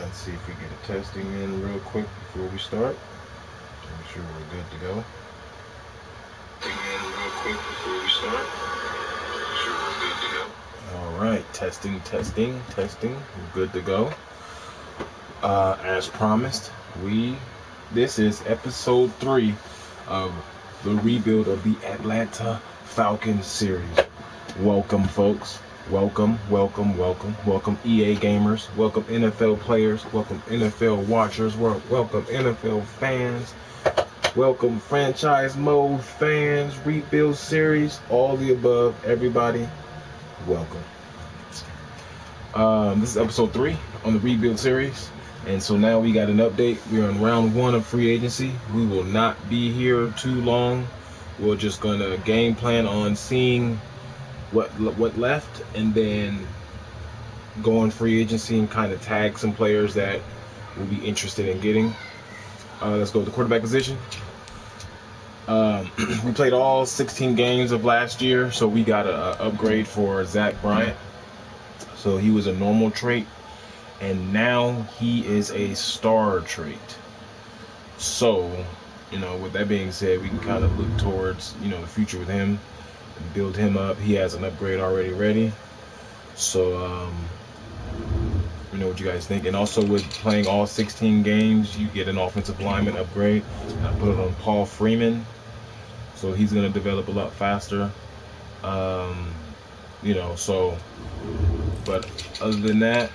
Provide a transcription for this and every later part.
Let's see if we get a testing in real quick before we start. Make sure we're good to go. All right, testing. We're good to go. As promised, this is episode 3 of the rebuild of the Atlanta Falcons series. Welcome, folks. Welcome EA gamers, welcome NFL players, welcome NFL watchers, welcome NFL fans, welcome franchise mode fans, rebuild series, all the above, everybody, welcome. This is episode 3 on the rebuild series, and so now we got an update. We're on round 1 of free agency. We will not be here too long. We're just gonna game plan on seeing what left, and then go on free agency and kind of tag some players that we'll be interested in getting. Let's go with the quarterback position. We played all 16 games of last year, so we got an upgrade for Zach Bryant. So he was a normal trait, and now he is a star trait. So, with that being said, we can kind of look towards, the future with him, and build him up. He has an upgrade already ready. So, what you guys think. And also with playing all 16 games, you get an offensive lineman upgrade. I put it on Paul Freeman, so he's going to develop a lot faster. But other than that,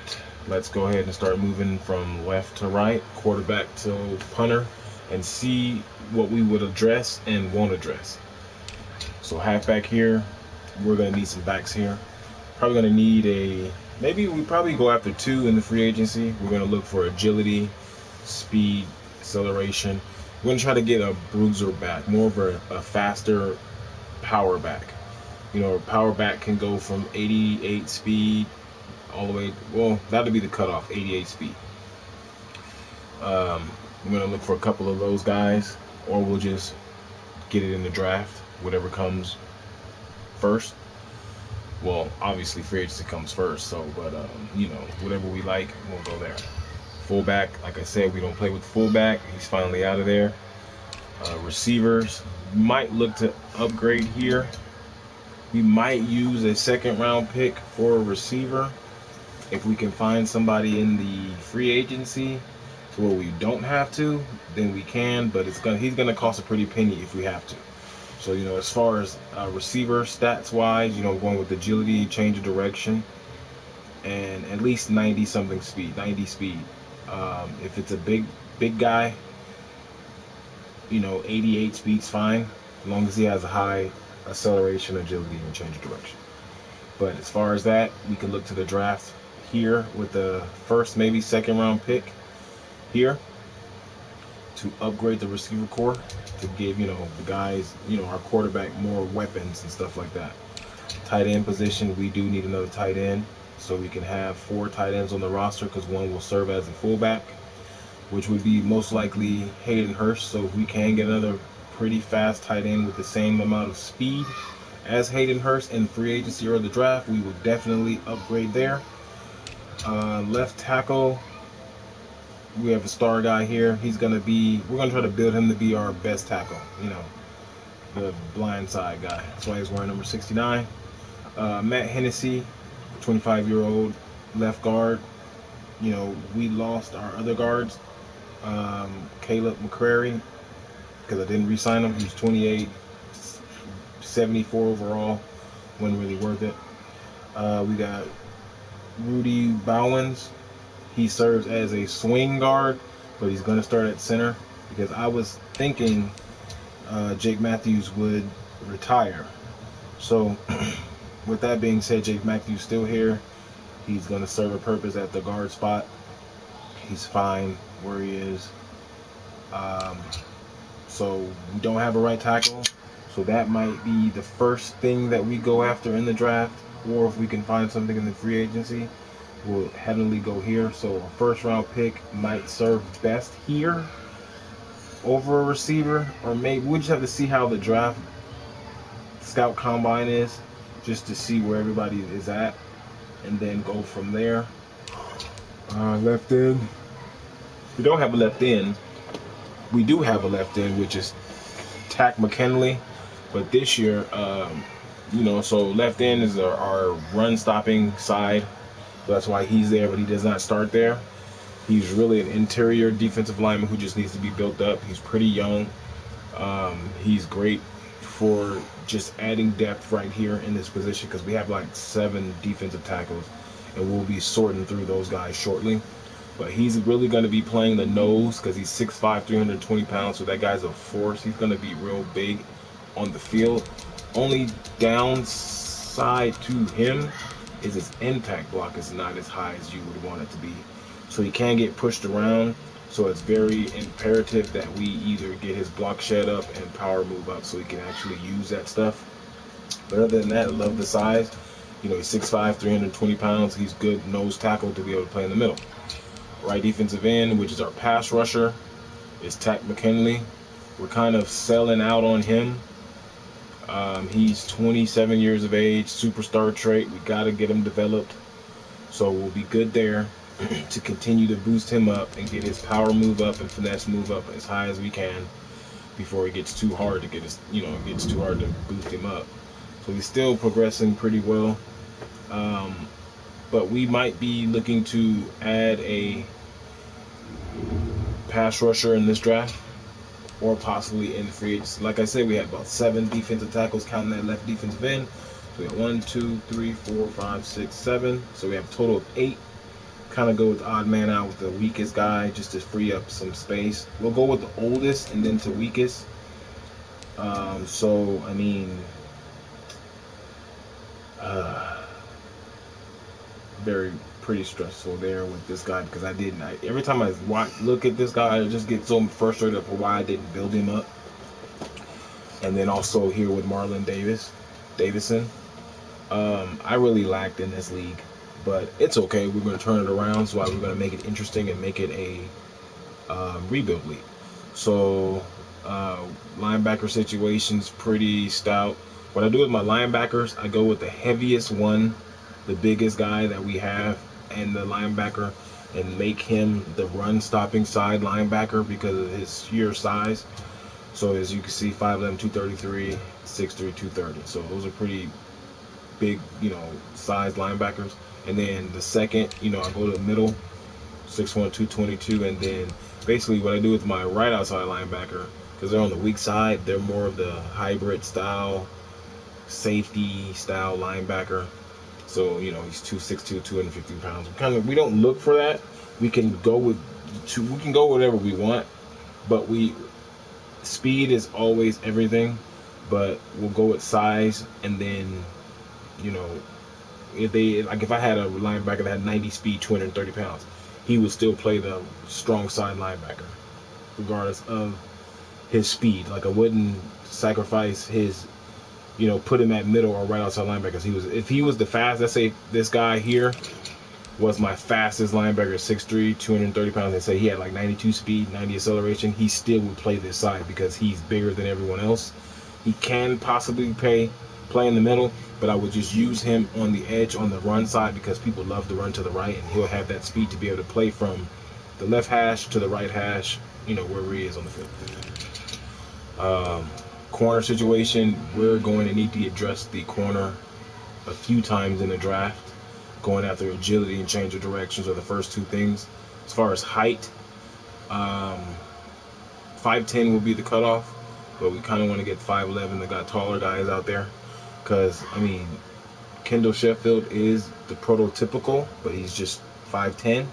let's go ahead and start moving from left to right, quarterback to punter, and see what we would address and won't address. So halfback here, we're going to need some backs here. Probably going to need maybe we probably go after 2 in the free agency. We're going to look for agility, speed, acceleration. We're going to try to get a bruiser back, more of a faster power back. A power back can go from 88 speed all the way, well, that'll be the cutoff, 88 speed. We're going to look for a couple of those guys, or we'll just get it in the draft, whatever comes first. Well, obviously free agency comes first, but whatever we like, we'll go there. Fullback, like I said, we don't play with fullback. He's finally out of there. Receivers, might look to upgrade here. We might use a 2nd round pick for a receiver if we can find somebody in the free agency to where we don't have to, then we can, but he's gonna cost a pretty penny if we have to. So, as far as receiver stats wise, going with agility, change of direction, and at least 90 speed. If it's a big guy, 88 speed's fine, as long as he has a high acceleration, agility, and change of direction. But as far as that, we can look to the draft here with the 1st, maybe 2nd round pick here to upgrade the receiver core, to give the guys, our quarterback, more weapons and stuff like that. Tight end position, we do need another tight end, so we can have 4 tight ends on the roster, because 1 will serve as a fullback, which would be most likely Hayden Hurst. So if we can get another pretty fast tight end with the same amount of speed as Hayden Hurst in free agency or the draft, we will definitely upgrade there. Left tackle, we have a star guy here. We're going to try to build him to be our best tackle, the blind side guy. That's why he's wearing number 69. Matt Hennessy, 25-year-old left guard. We lost our other guards, Caleb McCrary, because I didn't re-sign him. He was 28, 74 overall. Wasn't really worth it. We got Rudy Bowens. He serves as a swing guard, but he's going to start at center, because I was thinking Jake Matthews would retire. So with that being said, Jake Matthews still here. He's going to serve a purpose at the guard spot. He's fine where he is. So we don't have a right tackle, so that might be the first thing that we go after in the draft, or if we can find something in the free agency, we'll heavily go here. So a 1st round pick might serve best here over a receiver, or maybe we just have to see how the draft scout combine is, just to see where everybody is at, and then go from there. Left end. We don't have a left end. We do have a left end, which is Tack McKinley. But this year, so left end is our run stopping side. So that's why he's there, but he does not start there. He's really an interior defensive lineman who just needs to be built up. He's pretty young. He's great for just adding depth right here in this position because we have like 7 defensive tackles, and we'll be sorting through those guys shortly. But he's really going to be playing the nose because he's 6'5", 320 pounds, so that guy's a force. He's going to be real big on the field. Only downside to him is his impact block is not as high as you would want it to be. So he can get pushed around, so it's very imperative that we either get his block shed up and power move up so he can actually use that stuff. But other than that, I love the size. He's 6'5", 320 pounds. He's good nose tackle to be able to play in the middle. Right defensive end, which is our pass rusher, is Tack McKinley. We're kind of selling out on him. He's 27 years of age, superstar trait. We got to get him developed. So we'll be good there to continue to boost him up and get his power move up and finesse move up as high as we can before it gets too hard to gets too hard to boost him up. So he's still progressing pretty well. But we might be looking to add a pass rusher in this draft, or possibly in free agency. Like I said, we had about 7 defensive tackles, counting that left defensive end. So we got 1, 2, 3, 4, 5, 6, 7. So we have a total of 8. Kind of go with the odd man out with the weakest guy just to free up some space. We'll go with the oldest and then to weakest. Very pretty stressful there with this guy because every time I look at this guy, I just get so frustrated for why I didn't build him up. And then also here with Marlon Davison, I really lacked in this league, but it's okay. We're going to turn it around, so we're going to make it interesting and make it a rebuild league. So linebacker situations pretty stout. What I do with my linebackers, I go with the heaviest one, the biggest guy that we have, and the linebacker, and make him the run stopping side linebacker because of his sheer size. So as you can see, 5'11", 233, 6'3", 230. So those are pretty big, size linebackers. And then the second, I go to the middle, 6'1", 222, and then basically what I do with my right outside linebacker, because they're on the weak side, they're more of the hybrid style, safety style linebacker. So he's 262, 250 pounds. We don't look for that. We can go whatever we want, but speed is always everything. But we'll go with size, and then if I had a linebacker that had 90 speed, 230 pounds, he would still play the strong side linebacker, regardless of his speed. Like I wouldn't sacrifice his, put him at middle or right outside linebacker. If he was the fast, let's say this guy here was my fastest linebacker, 6'3", 230 pounds, and say he had like 92 speed, 90 acceleration, he still would play this side because he's bigger than everyone else. He can possibly play in the middle, but I would just use him on the edge on the run side because people love to run to the right, and he'll have that speed to be able to play from the left hash to the right hash, wherever he is on the field. Corner situation, we're going to need to address the corner a few times in the draft. Going after agility and change of directions are the first 2 things. As far as height, 5'10" will be the cutoff, but we kind of want to get 5'11". They got taller guys out there because, Kendall Sheffield is the prototypical, but he's just 5'10".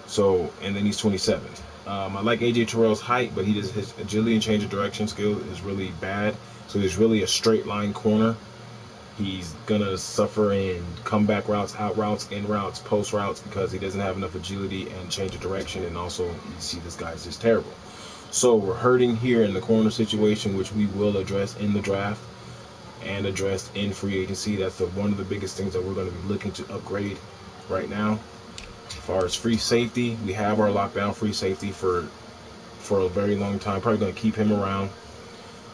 So, and then he's 27. I like AJ Terrell's height, but his agility and change of direction skill is really bad. So he's really a straight line corner. He's gonna suffer in comeback routes, out routes, in routes, post routes because he doesn't have enough agility and change of direction. And also, you see this guy's just terrible. So we're hurting here in the corner situation, which we will address in the draft and address in free agency. That's one of the biggest things that we're going to be looking to upgrade right now. As far as free safety, we have our lockdown free safety for a very long time. Probably going to keep him around.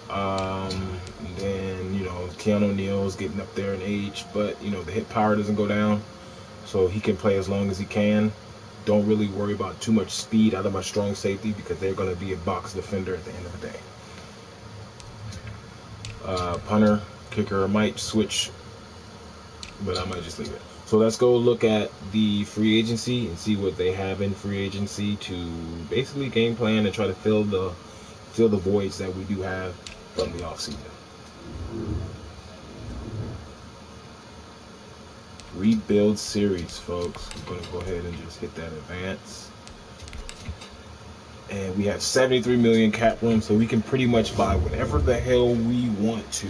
And then, Keanu Neal's getting up there in age, but, the hip power doesn't go down, so he can play as long as he can. don't really worry about too much speed out of my strong safety because they're going to be a box defender at the end of the day. Punter, kicker might switch, but I might just leave it. So let's go look at the free agency and see what they have in free agency to basically game plan and try to fill the voids that we do have from the offseason. Rebuild series, folks. We're gonna go ahead and just hit that advance. And we have 73 million cap room, so we can pretty much buy whatever the hell we want to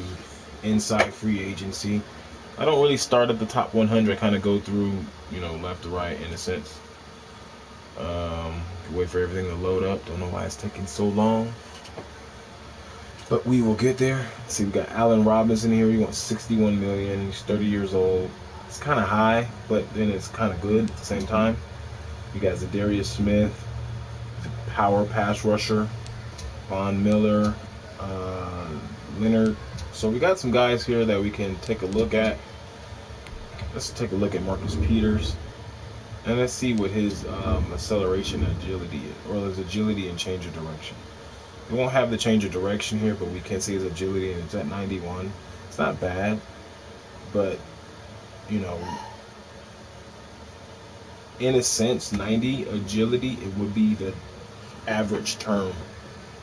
inside free agency. I don't really start at the top 100, kind of go through, you know, left to right in a sense. Wait for everything to load up. Don't know why it's taking so long, but we will get there. Let's see, we got Allen Robinson here. He wants 61 million. He's 30 years old. It's kind of high, but then it's kind of good at the same time. You got Zadarius Smith, power pass rusher, Von Miller, Leonard. So we got some guys here that we can take a look at. Let's take a look at Marcus Peters, and let's see what his acceleration and agility is, or his agility and change of direction. We won't have the change of direction here, but we can see his agility, and it's at 91. It's not bad, but you know, in a sense, 90 agility, it would be the average term.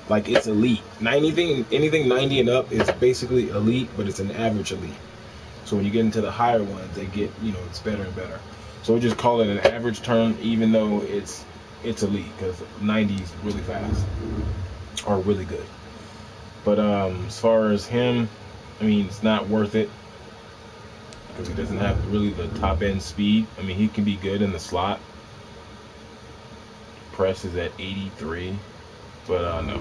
Like, it's elite. Anything 90 and up is basically elite, but it's an average elite. So when you get into the higher ones, they get, you know, it's better and better. So we just call it an average term, even though it's elite, because 90 is really fast or really good. But as far as him, I mean, it's not worth it because he doesn't have really the top end speed. I mean, he can be good in the slot. Press is at 83, but no.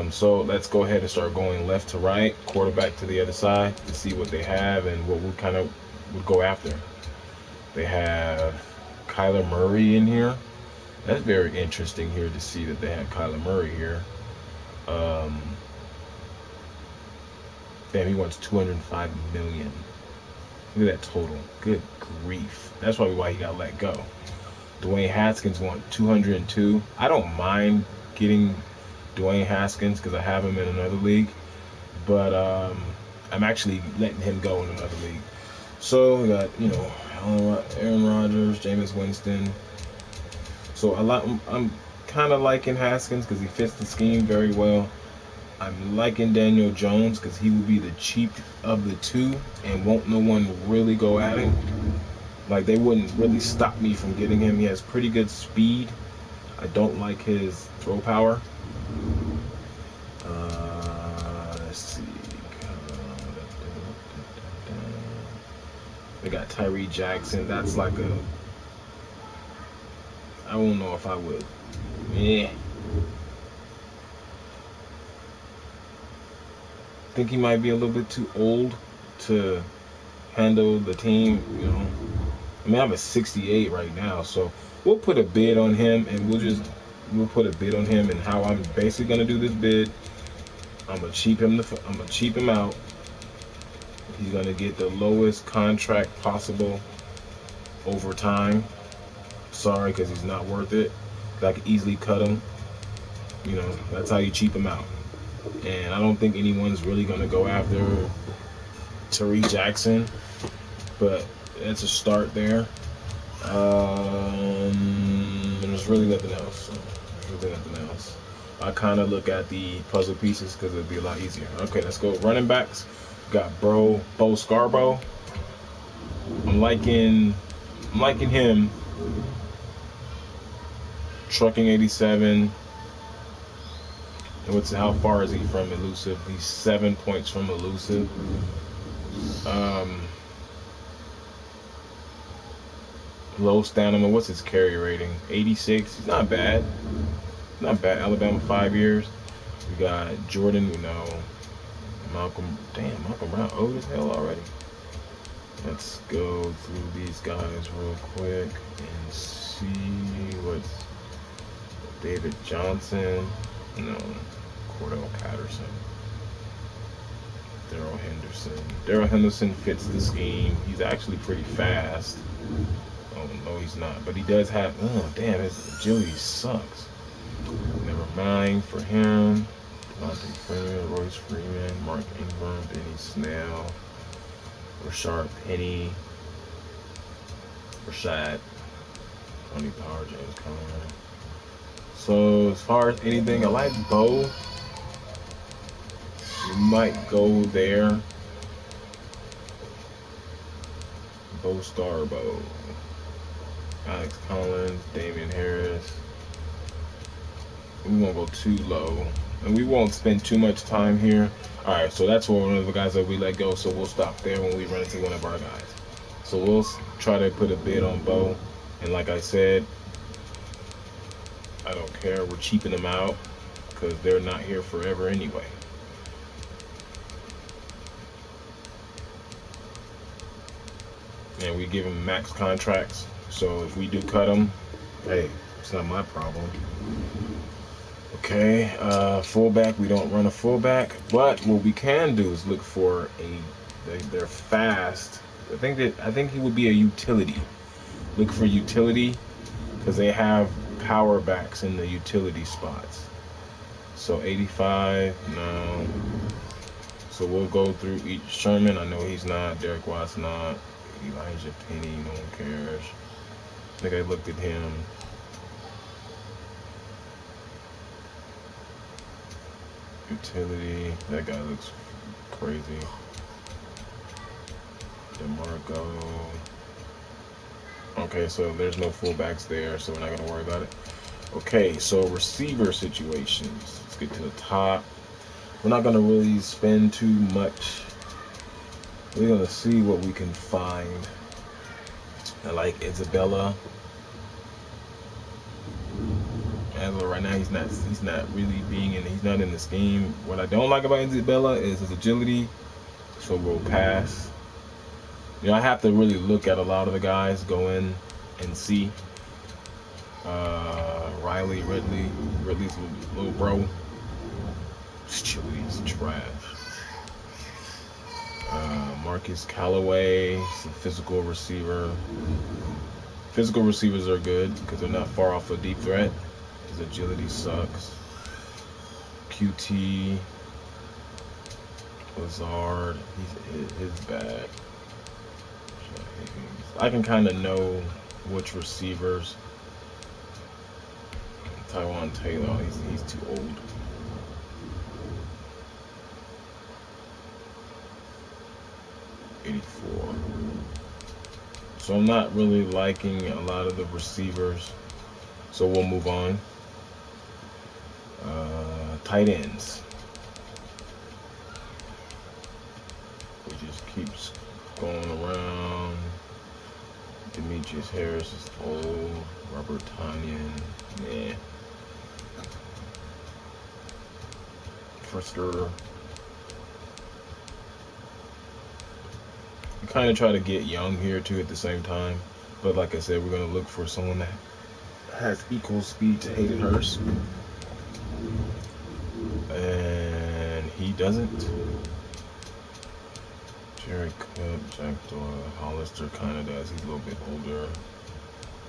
So let's go ahead and start going left to right, quarterback to the other side, to see what they have and what we kind of would go after. They have Kyler Murray in here. That's very interesting here to see that they have Kyler Murray here. Damn, he wants 205 million. Look at that total. Good grief. That's probably why he got let go. Dwayne Haskins wants 202. I don't mind getting Dwayne Haskins because I have him in another league, but I'm actually letting him go in another league. So we got, you know, Aaron Rodgers, Jameis Winston. So I'm kind of liking Haskins because he fits the scheme very well. I'm liking Daniel Jones because he will be the cheap of the two and won't no one really go at him. Like, they wouldn't really stop me from getting him. He has pretty good speed. I don't like his throw power. Let's see. We got Tyree Jackson. That's like I don't know if I would. Yeah. I think he might be a little bit too old to handle the team, you know. I mean, I have a 68 right now, so we'll put a bid on him, and we'll put a bid on him. And how I'm basically gonna do this bid, I'm gonna cheap him out. He's gonna get the lowest contract possible over time. Sorry, because he's not worth it. I could easily cut him. You know, that's how you cheap him out. And I don't think anyone's really gonna go after Tyree Jackson, but that's a start there. There's really nothing else. I kind of look at the puzzle pieces because it'd be a lot easier. Okay, let's go running backs. Got Bo Scarborough. I'm liking him. Trucking 87. And how far is he from elusive? He's 7 points from elusive. Low stamina. What's his carry rating? 86. He's not bad. Not bad. Alabama 5 years. We got Jordan. We know Malcolm. Damn, Malcolm Brown old as hell already. Let's go through these guys real quick and see what's David Johnson. No, Cordell Patterson. Darrell Henderson fits the scheme. He's actually pretty fast. Oh No, he's not. But he does have. Oh, damn! His agility sucks. Never mind for him. Monty Freeman, Royce Freeman, Mark Ingram, Benny Snell, Rashard Penny, Rashad, Tony Power, James Conner. So as far as anything, I like Bo. We might go there. Bo Starbo, Alex Collins, Damian Harris. We won't go too low, and we won't spend too much time here. All right, so that's one of the guys that we let go. So we'll stop there when we run into one of our guys. So we'll try to put a bid on Bo, and like I said, I don't care. We're cheaping them out because they're not here forever anyway. And we give them max contracts. So if we do cut them, hey, it's not my problem. Okay, fullback. We don't run a fullback, but what we can do is look for they're fast. I think he would be a utility. Look for utility because they have power backs in the utility spots. So 85, no. So we'll go through each. Sherman, I know he's not. Derek Watt's not. Elijah Penny, no one cares. I think I looked at him. Utility, that guy looks crazy. DeMarco. Okay, so there's no fullbacks there, so we're not gonna worry about it. Okay, so receiver situations. Let's get to the top. We're not gonna really spend too much. We're gonna see what we can find. I like Isabella. As of right now, he's not really being in. He's not in the scheme. What I don't like about Isabella is his agility. So we'll pass. You know, I have to really look at a lot of the guys, go in and see. Ridley's little bro. His agility is trash. Marcus Callaway, he's a physical receiver. Physical receivers are good because they're not far off a deep threat. His agility sucks. QT, Lazard, his bad. I can kind of know which receivers. Taiwan Taylor, he's too old. '84. So I'm not really liking a lot of the receivers. So we'll move on. Tight ends. We just keeps going around. Demetrius Harris is old. Robert Tonyan, yeah. Frisker. We kind of try to get young here too at the same time. But like I said, we're going to look for someone that has equal speed to Hayden Hurst. And he doesn't. Jerry Cook, Jack Doyle, Hollister kind of does. He's a little bit older.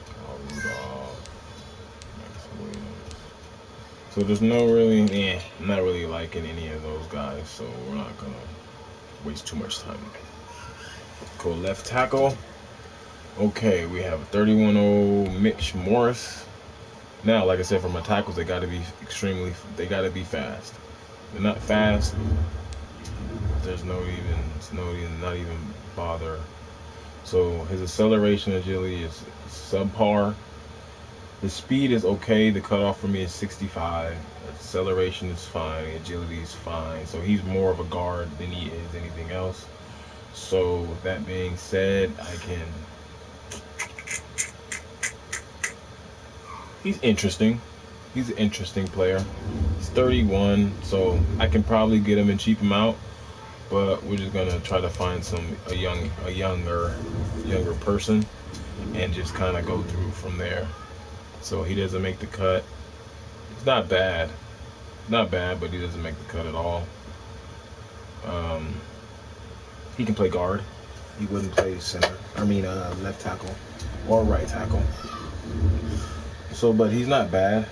Kyle Rudolph, Max Williams. So there's no really, I'm not really liking any of those guys. So we're not going to waste too much time. Go left tackle. Okay, we have 31-0 Mitch Morris. Now, like I said, for my tackles, they got to be fast. They're not fast. There's not even bother. So his acceleration agility is subpar. His speed is okay. The cutoff for me is 65. Acceleration is fine. Agility is fine. So he's more of a guard than he is anything else. So that being said, he's interesting. He's an interesting player. He's 31, so I can probably get him and cheap him out. But we're just gonna try to find a younger person, and just kind of go through from there. So he doesn't make the cut. It's not bad, but he doesn't make the cut at all. He can play guard. He wouldn't play center. Left tackle. or right tackle. So, but he's not bad.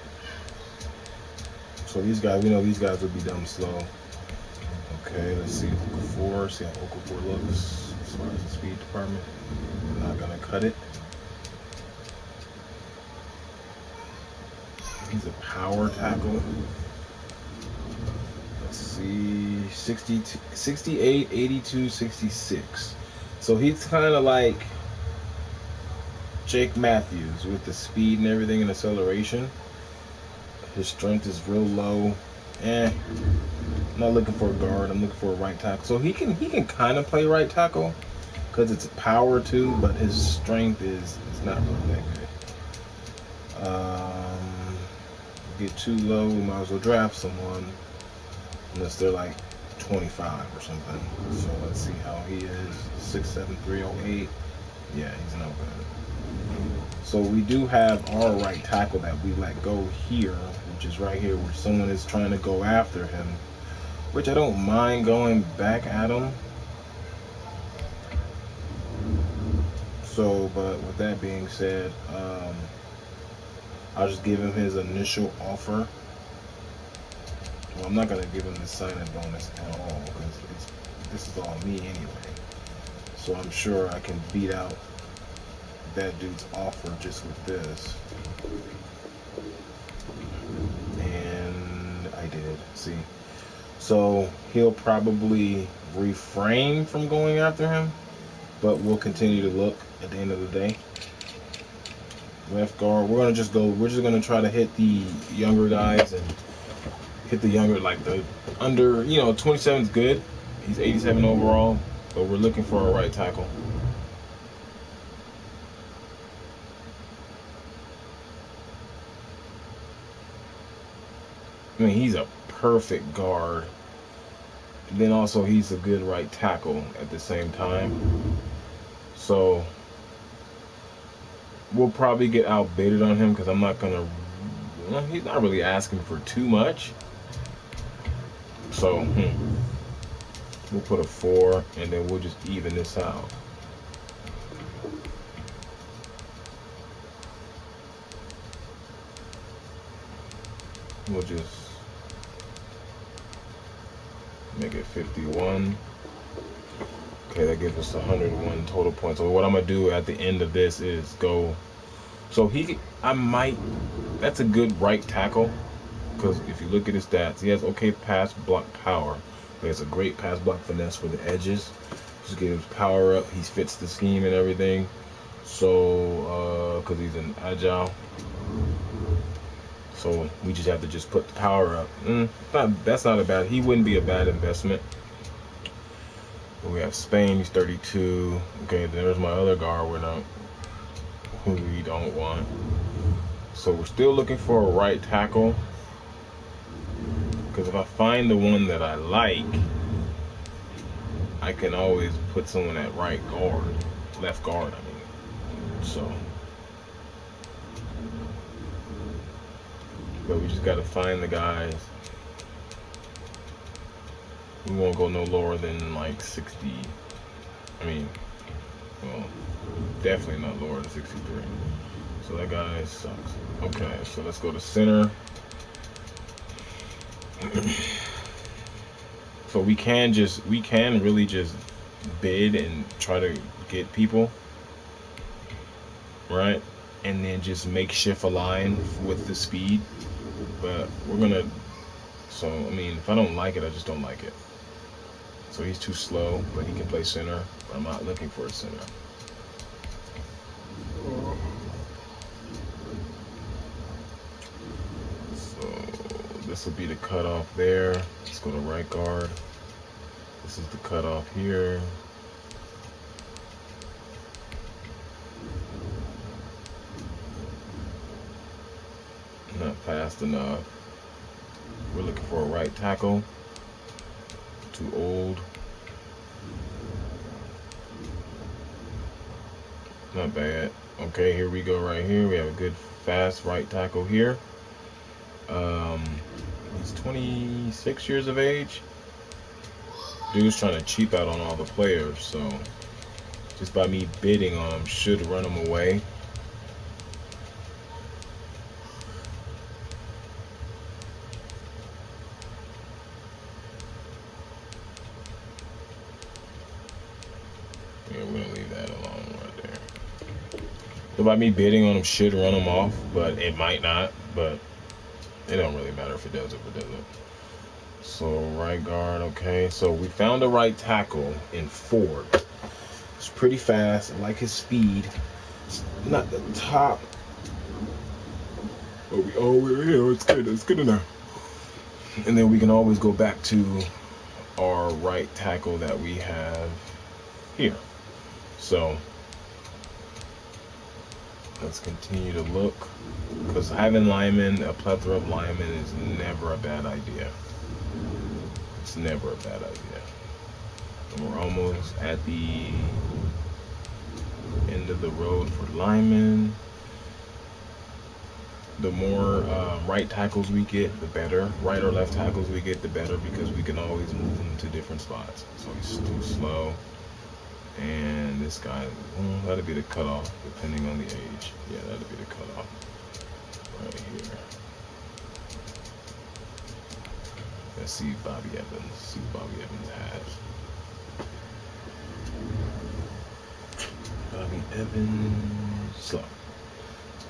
So these guys, we know these guys would be dumb slow. Okay, let's see Okafor. See how Okafor looks as far as the speed department. I'm not gonna cut it. He's a power tackle. Let's see, 60, 68, 82, 66. So he's kind of like Jake Matthews with the speed and everything and acceleration. His strength is real low. I'm not looking for a guard. I'm looking for a right tackle. So he can kind of play right tackle because it's a power too, but his strength is not really that good. Get too low, we might as well draft someone unless they're like 25 or something. So let's see how he is. 6'7", 308. Yeah, he's no good. So we do have our right tackle that we let go here, which is right here where someone is trying to go after him, which I don't mind going back at him. So, but with that being said, I'll just give him his initial offer. Well, I'm not going to give him the sign-in bonus at all because this is all me anyway. So I'm sure I can beat out that dude's offer just with this. And I did, see. So he'll probably refrain from going after him, but we'll continue to look at the end of the day. Left guard, we're just gonna try to hit the younger guys and hit the younger, like the under, 27 is good. He's 87 overall, but we're looking for a right tackle. I mean, he's a perfect guard. And then also he's a good right tackle at the same time. So we'll probably get outbidded on him because I'm not gonna. He's not really asking for too much. So we'll put a 4, and then we'll just even this out. We'll just make it 51. Okay, that gives us 101 total points. So what I'm gonna do at the end of this is go. So that's a good right tackle because if you look at his stats, he has okay pass block power. He has a great pass block finesse for the edges. Just get his power up. He fits the scheme and everything. So because he's an agile. So we just have to just put the power up. That's not a bad. He wouldn't be a bad investment. But we have Spain. He's 32. Okay, there's my other guard. Who we don't want. So we're still looking for a right tackle. Because if I find the one that I like, I can always put someone at right guard, left guard. I mean, so. But we just got to find the guys. We won't go no lower than like 60. I mean, well, definitely not lower than 63. So that guy sucks. Okay, so let's go to center. So we can really just bid and try to get people, right? And then just makeshift a line with the speed. But we're gonna, so I mean, if I don't like it, I just don't like it. So he's too slow, but he can play center. I'm not looking for a center. So this will be the cutoff there. Let's go to right guard. This is the cutoff here. Not fast enough. We're looking for a right tackle. Too old. Not bad. Okay, here we go right here. We have a good fast right tackle here. He's 26 years of age. Dude's trying to cheap out on all the players, so just by me bidding on him should run him away. by me bidding on him should run him off, but it might not. But it don't really matter if it does or if it doesn't. So right guard, okay. So we found a right tackle in Ford. It's pretty fast. I like his speed. It's not the top, but we it's good. It's good enough. And then we can always go back to our right tackle that we have here. So let's continue to look, because having linemen, a plethora of linemen, is never a bad idea. It's never a bad idea. And we're almost at the end of the road for linemen. The more right tackles we get, the better. Right or left tackles we get, the better, because we can always move them to different spots. So he's too slow. And this guy, that'll be the cutoff, depending on the age. Yeah, that'll be the cutoff. Right here. Let's see Bobby Evans. See what Bobby Evans has. Bobby Evans. Slow.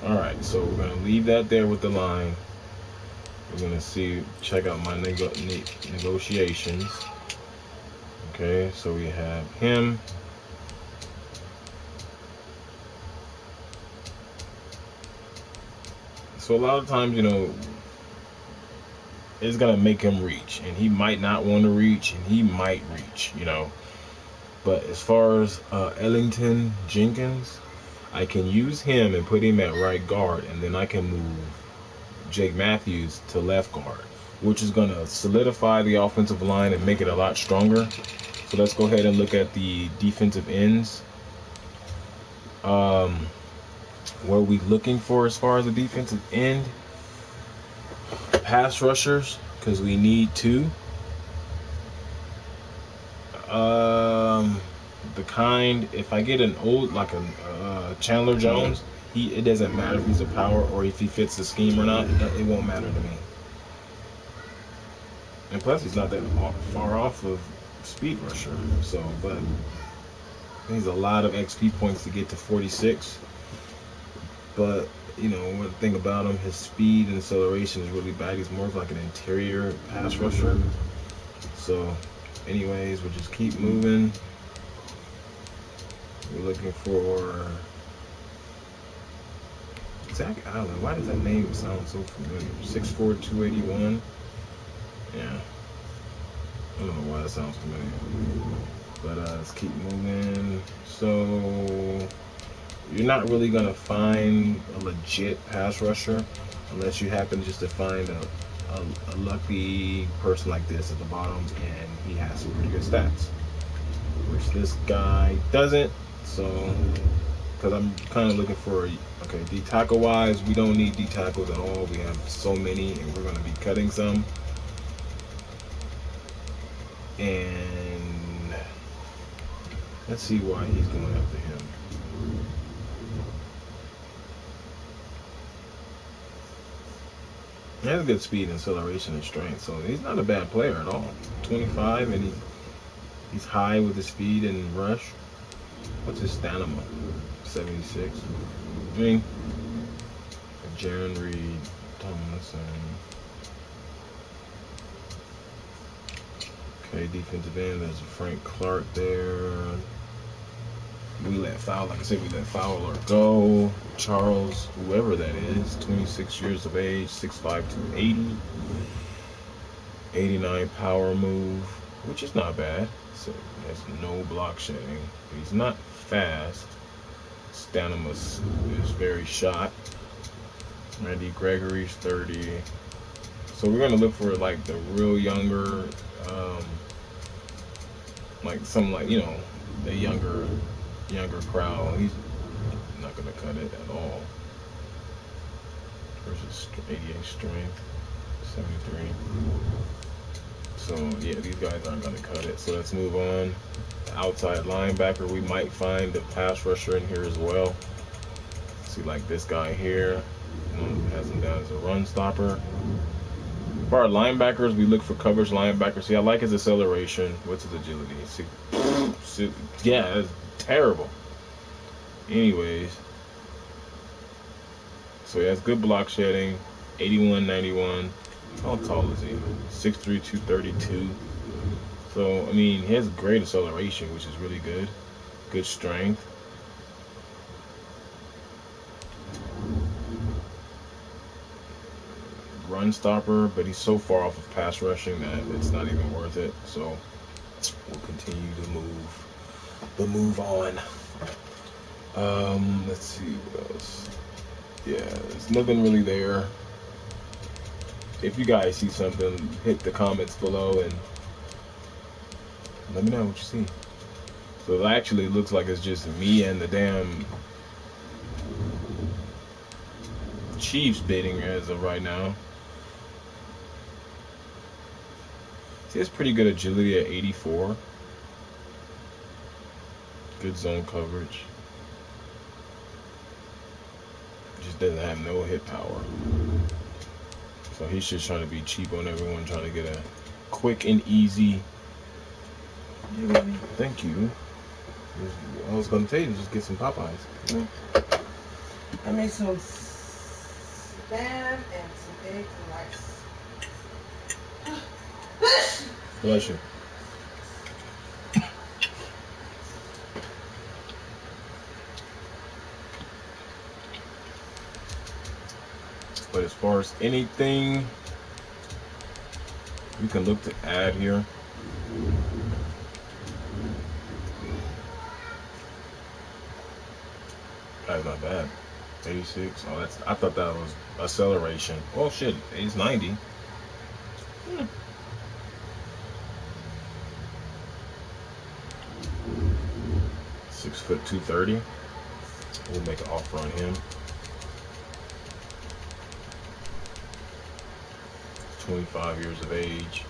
Alright, so we're going to leave that there with the line. We're going to check out my negotiations. Okay, so we have him. So a lot of times, it's going to make him reach. And he might not want to reach, and he might reach, But as far as Ellington Jenkins, I can use him and put him at right guard, and then I can move Jake Matthews to left guard, which is going to solidify the offensive line and make it a lot stronger. So let's go ahead and look at the defensive ends. What are we looking for as far as the defensive end? Pass rushers, because we need two. The kind, if I get an old, like a Chandler Jones, it doesn't matter if he's a power or if he fits the scheme or not. It won't matter to me. And plus, he's not that far off of speed rusher. So, but he's a lot of XP points to get to 46. But one thing about him, his speed and acceleration is really bad. He's more of like an interior pass rusher. So, anyways, we'll just keep moving. We're looking for Zach Allen. Why does that name sound so familiar? 6'4", 281. Yeah. I don't know why that sounds familiar. But let's keep moving. So you're not really going to find a legit pass rusher unless you happen just to find a lucky person like this at the bottom, and he has some pretty good stats, which this guy doesn't. So, because I'm kind of looking for, D tackle wise, we don't need D tackles at all. We have so many, and we're going to be cutting some. And let's see why he's going after him. He has good speed and acceleration and strength, so he's not a bad player at all. 25, and he's high with his speed and rush. What's his stamina? 76. I mean, Jaron Reed, Tomlinson. Okay, defensive end, there's Frank Clark there. We let Fowler go. Charles, whoever that is, 26 years of age, 6'5", 280. 89 power move, which is not bad. So he has no block shedding. He's not fast. Stamina is very shot. Randy Gregory's 30. So we're gonna look for like the real younger, the younger crowd. He's not gonna cut it at all. Versus 88 strength, 73. So yeah, these guys aren't gonna cut it. So let's move on. The outside linebacker, we might find a pass rusher in here as well. See, like this guy here, has him down as a run stopper. For our linebackers, we look for coverage linebackers. See, I like his acceleration. What's his agility? See, yeah, it's terrible. Anyways, So he has good block shedding, 81, 91. How tall is he? 6'3", 232. So, I mean, he has great acceleration, which is really good. Good strength. Run stopper, but he's so far off of pass rushing that it's not even worth it. So, we'll continue to move on. Let's see what else. Yeah, there's nothing really there. If you guys see something, hit the comments below and let me know what you see. So it actually looks like it's just me and the damn Chiefs bidding as of right now. See, it's pretty good agility at 84. Good zone coverage. Just doesn't have no hit power. So he's just trying to be cheap on everyone, trying to get a quick and easy. Thank you. I was gonna tell you to just get some Popeyes. I made some spam and some eggs and rice. Bless you. But as far as anything we can look to add here, that's not bad. 86. Oh, that's. I thought that was acceleration. Oh shit, it's 90. 6 foot 230. We'll make an offer on him. 25 years of age.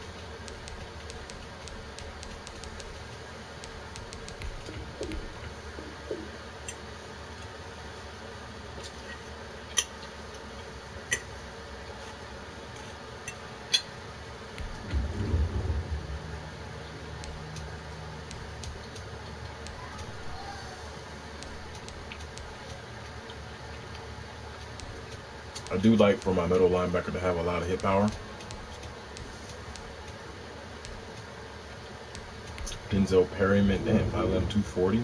I do like for my middle linebacker to have a lot of hit power. Denzel Perryman, damn, 5'11", 240.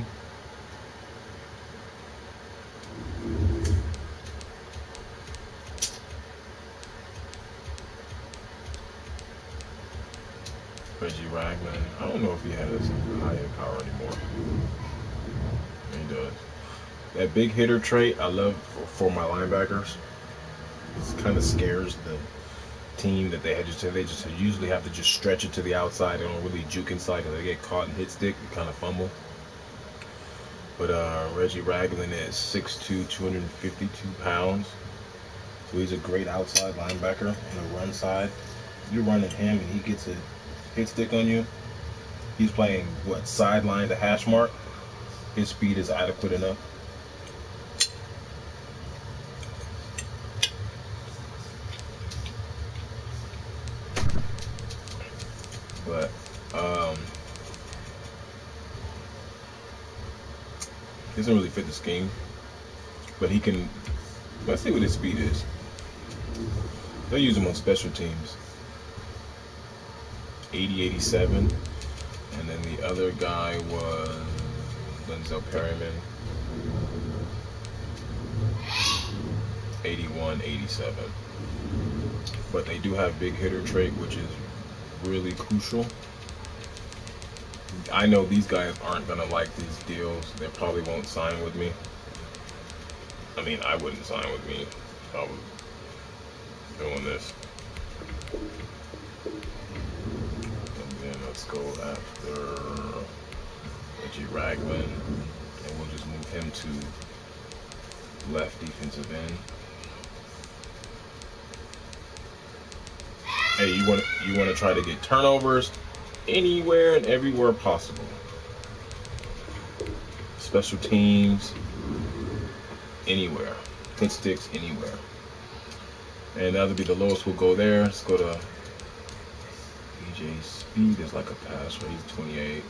Reggie Ragland, I don't know if he has high hit power anymore. He does. That big hitter trait I love for my linebackers. It kind of scares the team that they just usually have to just stretch it to the outside. They don't really juke inside because they get caught in hit stick and kind of fumble. But Reggie Ragland is 6'2", 252 pounds. So he's a great outside linebacker on the run side. You're running him and he gets a hit stick on you. He's playing what, sideline to hash mark. His speed is adequate enough. But he doesn't really fit the scheme. But he can. Let's see what his speed is. They'll use him on special teams. 80, 87. And then the other guy was Denzel Perryman. 81, 87. But they do have big hitter trait, which is really crucial. I know these guys aren't gonna like these deals. They probably won't sign with me. I mean, I wouldn't sign with me if I was doing this. And then let's go after Reggie Ragland, and we'll just move him to left defensive end. Hey, you want to try to get turnovers anywhere and everywhere possible. Special teams, anywhere. Hit sticks, anywhere. And that'll be the lowest we'll go there. Let's go to EJ Speed is like a pass, right? He's 28.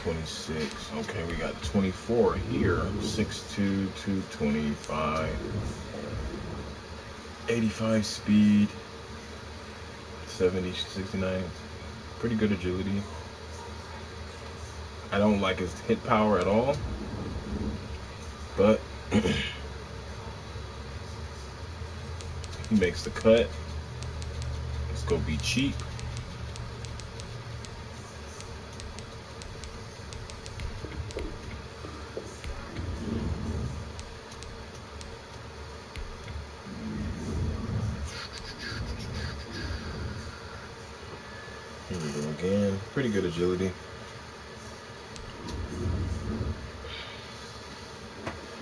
26. Okay, we got 24 here. 6'2", 225. 85 speed. 70, 69. Pretty good agility. I don't like his hit power at all, but he makes the cut. Let's go be cheap. Here we go again. Pretty good agility.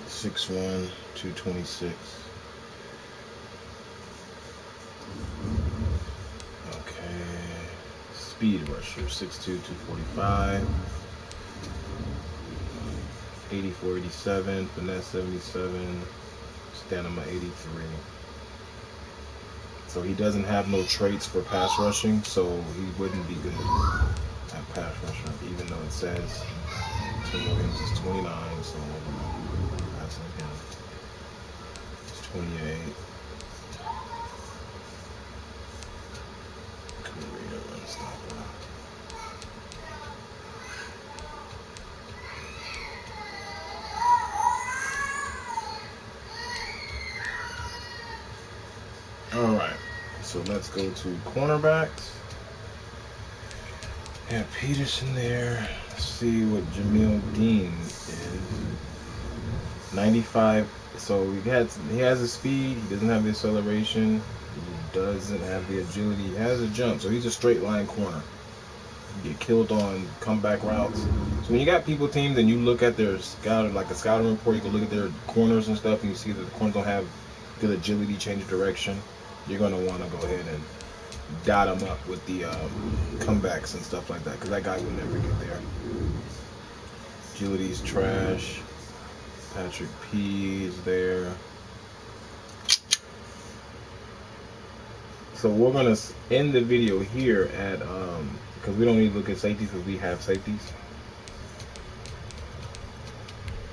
6'1", 226. Okay. Speed rusher, 6'2", 245. 84, 87. Finesse, 77. Stamina, 83. So he doesn't have no traits for pass rushing, so he wouldn't be good at pass rushing, even though it says Tim Williams is 29, so that's like him. It's 28. Career run stopper. Alright, so let's go to cornerbacks. Have Peterson there. Let's see what Jamil Dean is. 95. So he has the speed. He doesn't have the acceleration. He doesn't have the agility. He has a jump. So he's a straight line corner. You get killed on comeback routes. So when you got people teams and you look at their scout, like a scouting report, you can look at their corners and stuff, and you see that the corners don't have good agility, change of direction. You're gonna want to go ahead and dot him up with the comebacks and stuff like that, because that guy would never get there. Agility's trash. Patrick P is there. So we're gonna end the video here at because we don't need to look at safeties because we have safeties.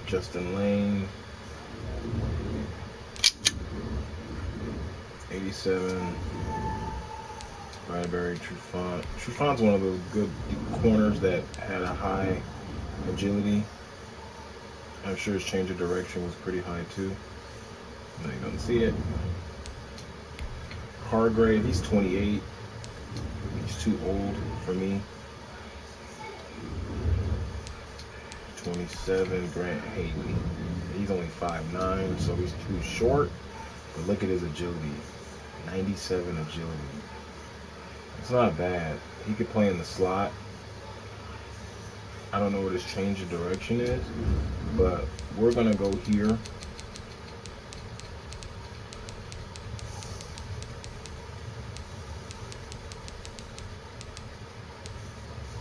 Justin Lane, 87. Bradbury, Trufant. Trufant's one of those good corners that had a high agility. I'm sure his change of direction was pretty high too. No, you don't see it. Hargrave, he's 28. He's too old for me. 27, Grant Hayden. He's only 5'9", so he's too short. But look at his agility. 97 agility. It's not bad. He could play in the slot. I don't know what his change of direction is, but we're going to go here.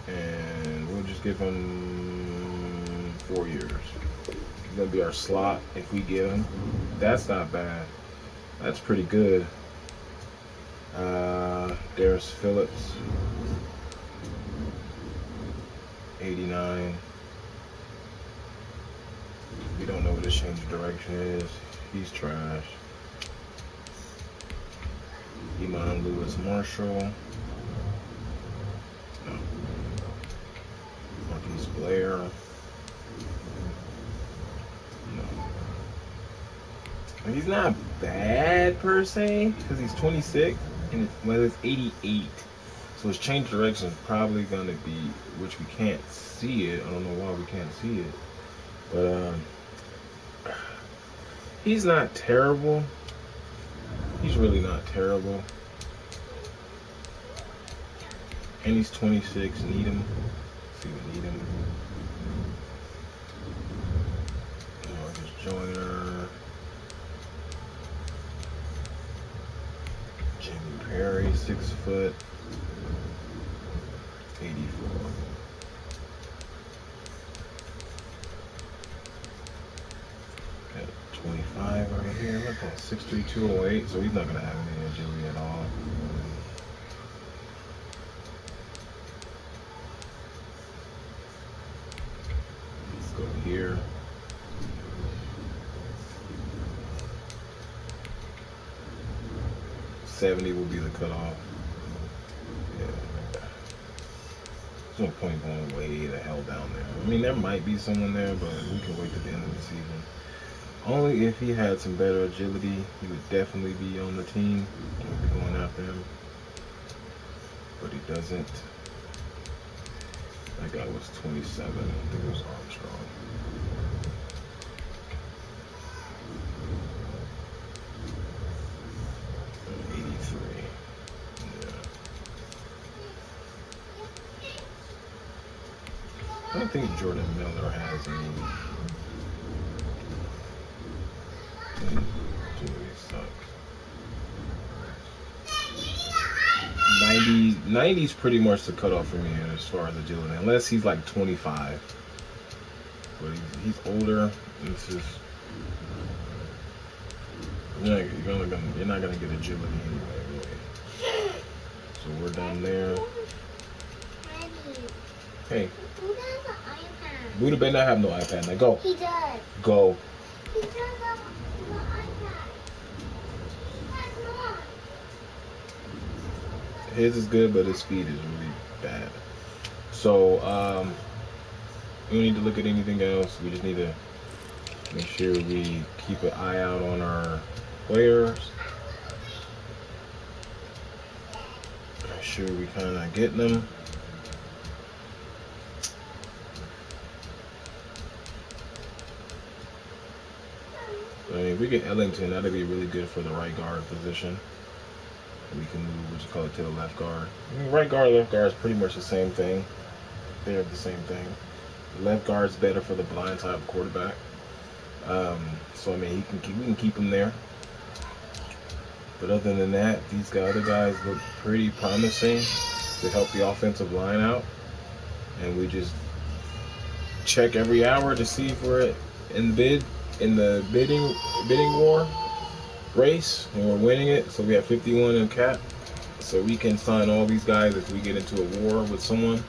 And we'll just give him 4 years. He's going to be our slot if we get him. That's not bad. That's pretty good. Darius Phillips, 89. We don't know what his change of direction is. He's trash. Iman Lewis Marshall. No. Marquise Blair. No. He's not bad per se, because he's 26 and it's 88. So his change of direction is probably going to be, which we can't see it. I don't know why we can't see it. But he's not terrible. He's really not terrible. And he's 26. Need him. Let's see, we need him. Marcus Joyner. Jimmy Perry, 6 foot. 84. Got 25 right here. Look at that, 6'3", 208. So he's not going to have any agility at all. 70 will be the cutoff. Yeah. There's no point going way the hell down there. I mean, there might be someone there, but we can wait to the end of the season. Only if he had some better agility, he would definitely be on the team. We'll be going after him. But he doesn't. That guy was 27. I think it was Armstrong. And 83. Yeah. I don't think Jordan Miller has any. He sucks. 90's pretty much the cutoff for me as far as agility, unless he's like 25. But he's older. It's just you're not gonna get agility anyway, really. So we're done there. Hey, Buddha better not have no iPad. Now go. He does. Go. He does have an iPad. His is good, but his speed is really bad. So we don't need to look at anything else. We just need to make sure we keep an eye out on our players. Make sure we kind of get them. I mean, if we get Ellington, that'd be really good for the right guard position. We can move what you call it to the left guard. I mean, right guard, left guard is pretty much the same thing. They're the same thing. The left guard's better for the blind side of quarterback. So I mean, we can keep him there. But other than that, these other guys look pretty promising to help the offensive line out. And we just check every hour to see if we're in the bidding war race, and we're winning it. So we have 51 in cap. So we can sign all these guys if we get into a war with someone,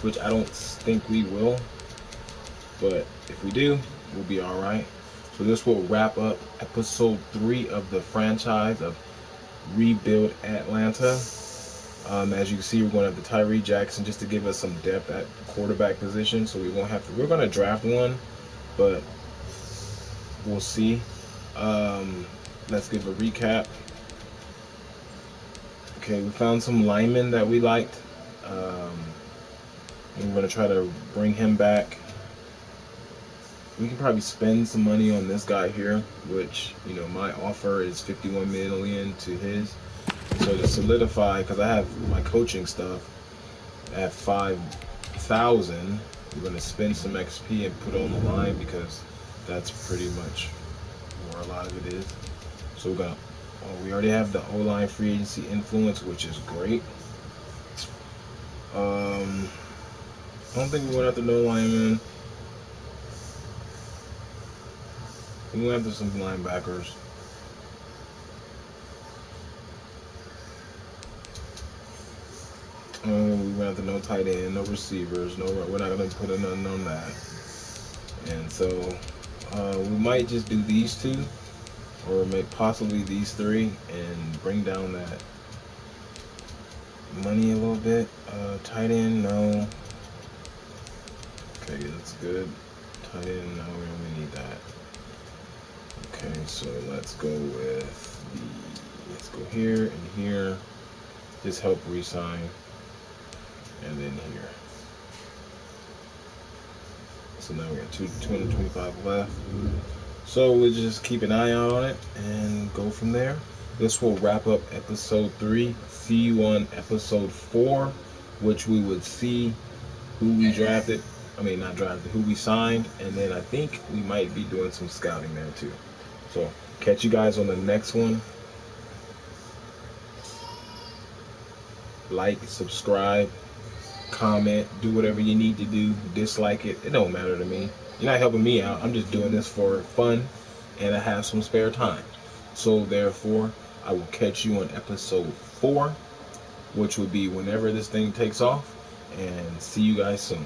which I don't think we will. But if we do, we'll be all right. So this will wrap up episode 3 of the franchise of Rebuild Atlanta. As you can see, we're going to have the Tyree Jackson just to give us some depth at quarterback position. So we won't have to. We're going to draft one, but we'll see. Let's give a recap. Okay, we found some linemen that we liked. We're going to try to bring him back. We can probably spend some money on this guy here, which, you know, my offer is $51 million to his. So to solidify, because I have my coaching stuff at $5,000, we're going to spend some XP and put on the line because that's pretty much where a lot of it is. So we're gonna. We already have the O-line free agency influence, which is great. I don't think we went after no linemen. We went after some linebackers. We went after no tight end, no receivers. No, we're not gonna put nothing on that. And so we might just do these two, or possibly these 3, and bring down that money a little bit. Tight end, no. Okay, that's good. Tight end, no, we only need that. Okay, so let's go with let's go here and here. Just help re-sign. And then here. So now we got 225 left. So we'll just keep an eye out on it and go from there. This will wrap up episode 3. See you on episode 4, which we would see who we drafted. I mean, not drafted, who we signed. And then I think we might be doing some scouting there too. So catch you guys on the next one. Like, subscribe, comment, do whatever you need to do. Dislike it. It don't matter to me. You're not helping me out. I'm just doing this for fun, and I have some spare time. So therefore, I will catch you on episode 4, which will be whenever this thing takes off, and see you guys soon.